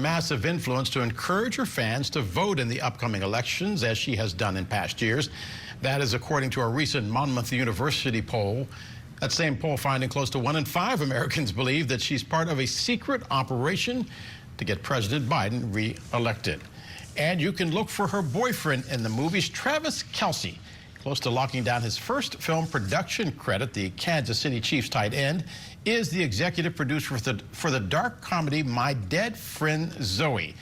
massive influence to encourage her fans to vote in the upcoming elections, as she has done in past years. That is according to a recent Monmouth University poll. That same poll finding close to 1 in 5 Americans believe that she's part of a secret operation to get President Biden re-elected. And you can look for her boyfriend in the movies. Travis Kelce, close to locking down his first film production credit. The Kansas City Chiefs tight end is the executive producer for the dark comedy My Dead Friend Zoe.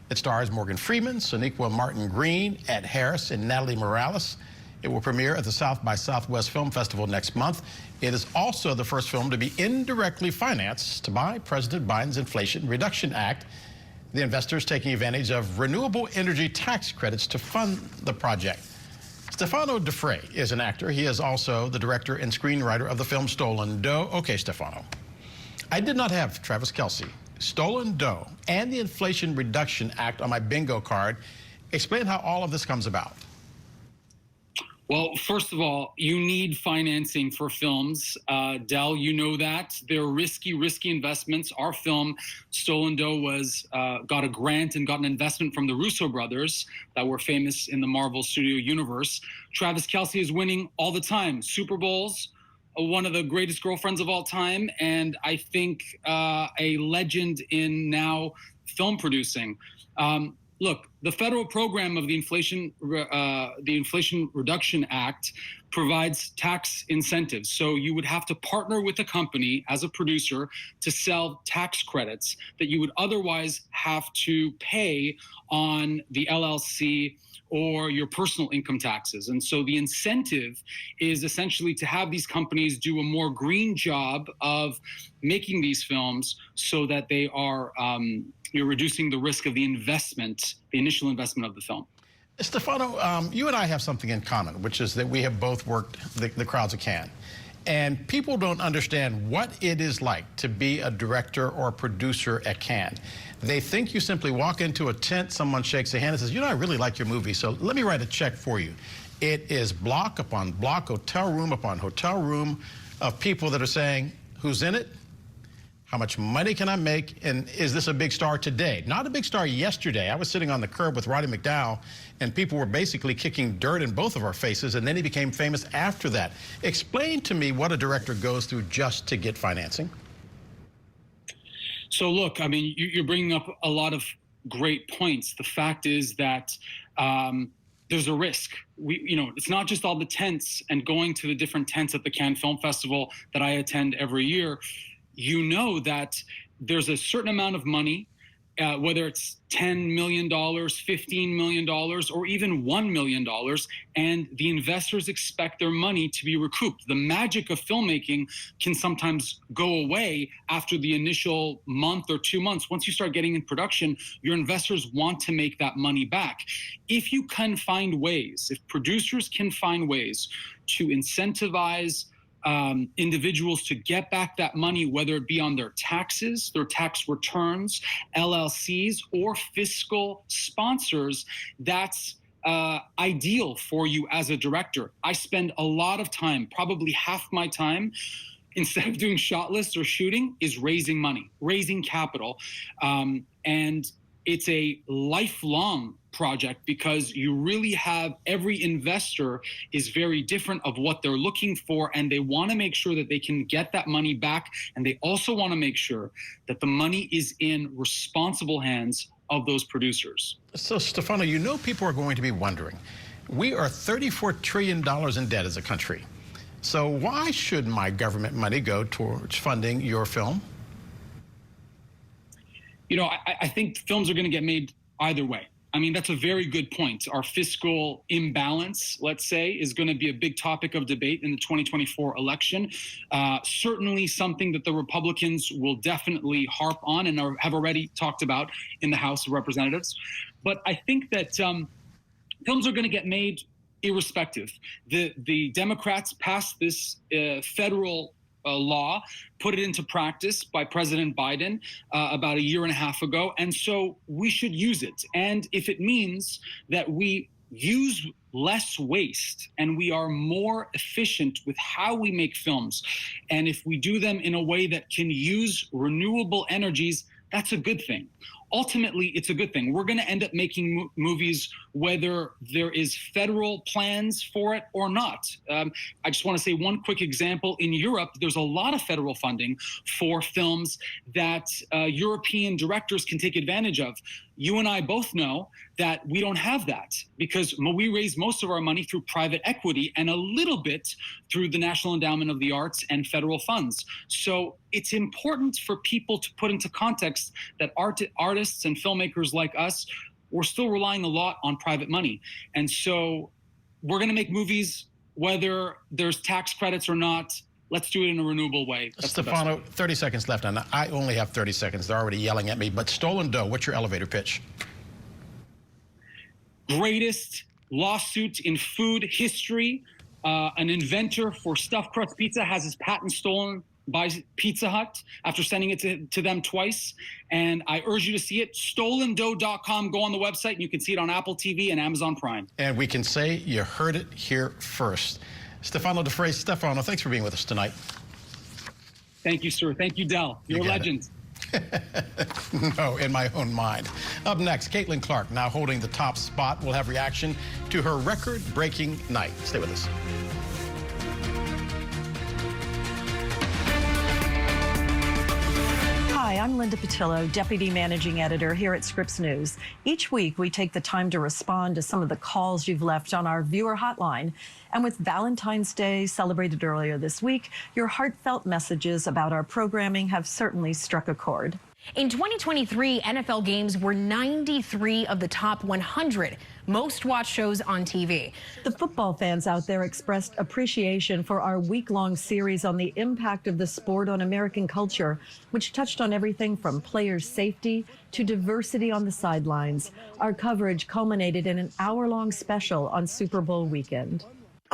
It stars Morgan Freeman, Sonequa Martin Green, Ed Harris, and Natalie Morales. It will premiere at the South by Southwest Film Festival next month. It is also the first film to be indirectly financed by President Biden's Inflation Reduction Act. The investors taking advantage of renewable energy tax credits to fund the project. Stefano Da Fre is an actor. He is also the director and screenwriter of the film Stolen Dough. Okay, Stefano, I did not have Travis Kelce, Stolen Dough, and the Inflation Reduction Act on my bingo card. Explain how all of this comes about. Well, first of all, you need financing for films. Del, you know that. They're risky investments. Our film, Stolen Dough, got a grant and got an investment from the Russo Brothers that were famous in the Marvel Studio universe. Travis Kelce is winning all the time. Super Bowls, one of the greatest girlfriends of all time, and I think a legend in now film producing. Look, the federal program of the Inflation Reduction Act provides tax incentives. So you would have to partner with a company as a producer to sell tax credits that you would otherwise have to pay on the LLC or your personal income taxes. And so the incentive is essentially to have these companies do a more green job of making these films so that they are you're reducing the risk of the investment, the initial investment of the film. Stefano, you and I have something in common, which is that we have both worked the crowds of Cannes. And people don't understand what it is like to be a director or a producer at Cannes. They think you simply walk into a tent, someone shakes a hand and says, you know, I really like your movie, so let me write a check for you. It is block upon block, hotel room upon hotel room of people that are saying, who's in it? How much money can I make? And is this a big star today? Not a big star yesterday. I was sitting on the curb with Roddy McDowell, and people were basically kicking dirt in both of our faces, and then he became famous after that. Explain to me what a director goes through just to get financing. So look, I mean, you're bringing up a lot of great points. The fact is that there's a risk. It's not just all the tents and going to the different tents at the Cannes Film Festival that I attend every year. You know that there's a certain amount of money, whether it's $10 million, $15 million, or even $1 million, and the investors expect their money to be recouped. The magic of filmmaking can sometimes go away after the initial month or 2 months. Once you start getting in production, your investors want to make that money back. If you can find ways, if producers can find ways to incentivize individuals to get back that money, whether it be on their taxes, their tax returns, LLCs, or fiscal sponsors, that's ideal for you as a director. I spend a lot of time, probably half my time, instead of doing shot lists or shooting, is raising money, raising capital. And it's a lifelong project because you really have every investor is very different of what they're looking for, and they want to make sure that they can get that money back, and they also want to make sure that the money is in responsible hands of those producers. So Stefano, you know people are going to be wondering, we are $34 trillion in debt as a country. So why should my government money go towards funding your film? You know, I think films are going to get made either way. I mean, that's a very good point. Our fiscal imbalance, let's say, is going to be a big topic of debate in the 2024 election. Certainly something that the Republicans will definitely harp on and have already talked about in the House of Representatives. But I think that films are going to get made irrespective. The Democrats passed this federal law, put it into practice by President Biden about 1.5 years ago. And so we should use it. And if it means that we use less waste and we are more efficient with how we make films, and if we do them in a way that can use renewable energies, that's a good thing. ultimately, it's a good thing. We're going to end up making movies whether there is federal plans for it or not. I just want to say one quick example. In Europe, there's a lot of federal funding for films that European directors can take advantage of. You and I both know that we don't have that because we raise most of our money through private equity and a little bit through the National Endowment of the Arts and federal funds. So it's important for people to put into context that artists and filmmakers like us, we're still relying a lot on private money. And so we're going to make movies whether there's tax credits or not. Let's do it in a renewable way. That's Stefano, 30 seconds left, and I only have 30 seconds. They're already yelling at me. But Stolen Dough, what's your elevator pitch? Greatest lawsuit in food history. An inventor for stuffed crust pizza has his patent stolen by Pizza Hut after sending it to them twice. And I urge you to see it. StolenDough.com. Go on the website, and you can see it on Apple TV and Amazon Prime. And we can say you heard it here first. Stefano Da Fre. Stefano, thanks for being with us tonight. Thank you, sir. Thank you, Del. You're a legend. No, in my own mind. Up next, Caitlin Clark, now holding the top spot, will have reaction to her record-breaking night. Stay with us. Hi, I'm Linda Patillo, Deputy Managing Editor here at Scripps News. Each week, we take the time to respond to some of the calls you've left on our viewer hotline. And with Valentine's Day celebrated earlier this week, your heartfelt messages about our programming have certainly struck a chord. In 2023, NFL games were 93 of the top 100 most watched shows on TV. The football fans out there expressed appreciation for our week-long series on the impact of the sport on American culture, which touched on everything from players' safety to diversity on the sidelines. Our coverage culminated in an hour-long special on Super Bowl weekend.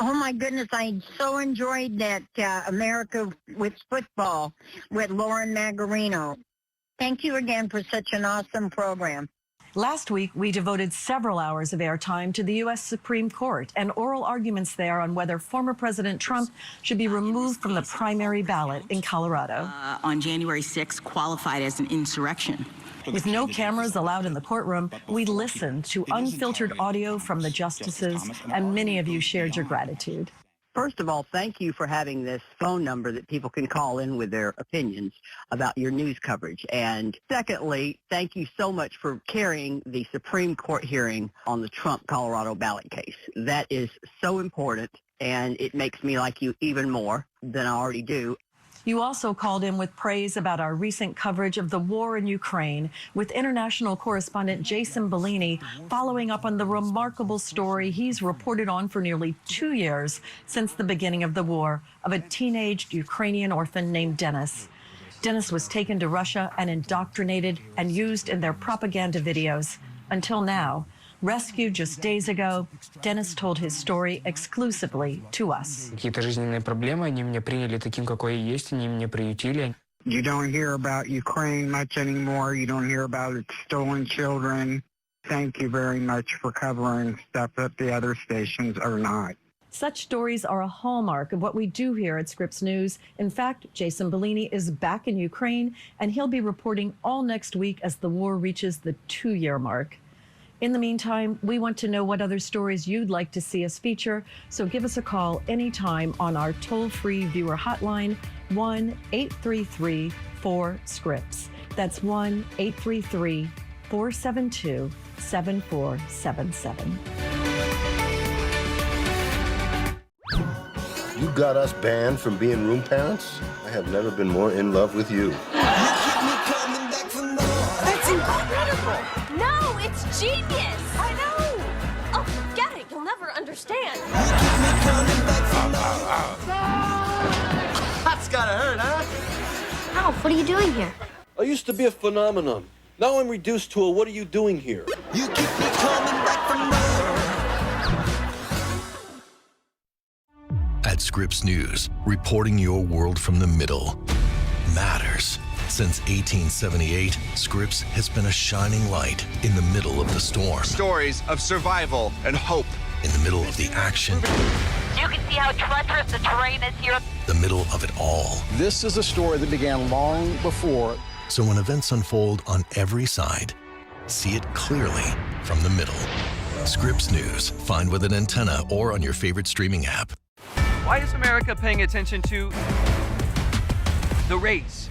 Oh, my goodness, I so enjoyed that America with Football with Lauren Magarino. Thank you again for such an awesome program. Last week, we devoted several hours of airtime to the U.S. Supreme Court and oral arguments there on whether former President Trump should be removed from the primary ballot in Colorado. On January 6th, qualified as an insurrection. With no cameras allowed in the courtroom, we listened to unfiltered audio from the justices, and many of you shared your gratitude. First of all, thank you for having this phone number that people can call in with their opinions about your news coverage. And secondly, thank you so much for carrying the Supreme Court hearing on the Trump Colorado ballot case. That is so important, and it makes me like you even more than I already do. You also called in with praise about our recent coverage of the war in Ukraine, with international correspondent Jason Bellini following up on the remarkable story he's reported on for nearly 2 years since the beginning of the war of a teenage Ukrainian orphan named Dennis. Dennis was taken to Russia and indoctrinated and used in their propaganda videos. Until now, rescued just days ago, Dennis told his story exclusively to us. Какие-то жизненные проблемы, они меня приняли таким, какой я есть, они меня приютили. You don't hear about Ukraine much anymore. You don't hear about its stolen children. Thank you very much for covering stuff that the other stations are not. Such stories are a hallmark of what we do here at Scripps News. In fact, Jason Bellini is back in Ukraine, and he'll be reporting all next week as the war reaches the 2-year mark. In the meantime, we want to know what other stories you'd like to see us feature, so give us a call anytime on our toll-free viewer hotline, 1-833-4-SCRIPPS. That's 1-833-472-7477. You got us banned from being room parents? I have never been more in love with you. That's incredible! No, it's genius! I know! Oh, forget it. You'll never understand. That's gotta hurt, huh? Alf, what are you doing here? I used to be a phenomenon. Now I'm reduced to a what are you doing here? You keep me coming back for more. At Scripps News, reporting your world from the middle matters. Since 1878, Scripps has been a shining light in the middle of the storm. Stories of survival and hope. In the middle of the action. You can see how treacherous the terrain is here. The middle of it all. This is a story that began long before. So when events unfold on every side, See it clearly from the middle. Scripps News. Find with an antenna or on your favorite streaming app. Why is America paying attention to the race?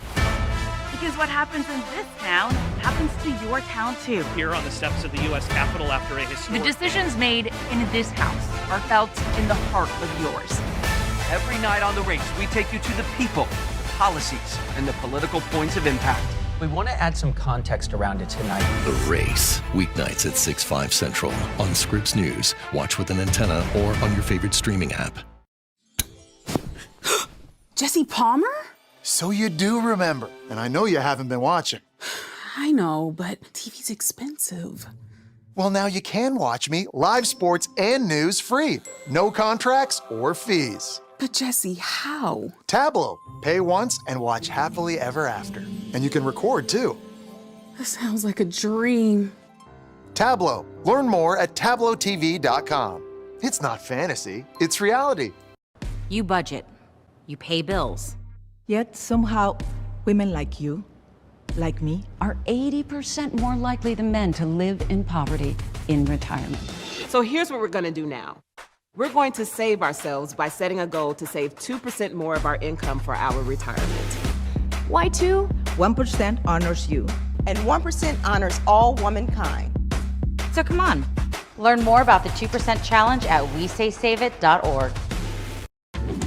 Because what happens in this town happens to your town too. Here on the steps of the U.S. Capitol after a The historic... decisions made in this house are felt in the heart of yours. Every night on the race, we take you to the people, the policies, and the political points of impact. We want to add some context around it tonight. The Race. Weeknights at 6/5 Central on Scripps News. Watch with an antenna or on your favorite streaming app. Jesse Palmer? So you do remember, and I know you haven't been watching. I know, but TV's expensive. Well, now you can watch me live sports and news free. No contracts or fees. But Jesse, how? Tableau. Pay once and watch happily ever after. And you can record too. That sounds like a dream. Tableau. Learn more at tableautv.com. It's not fantasy, it's reality. You budget. You pay bills. Yet somehow, women like you, like me, are 80% more likely than men to live in poverty in retirement. So here's what we're gonna do now. We're going to save ourselves by setting a goal to save 2% more of our income for our retirement. Why 2? 1% honors you. And 1% honors all womankind. So come on, learn more about the 2% challenge at WeSaySaveIt.org.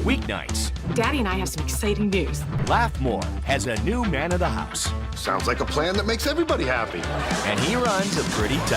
Weeknights. Daddy and I have some exciting news. Laugh-More has a new man of the house. Sounds like a plan that makes everybody happy. And he runs a pretty tight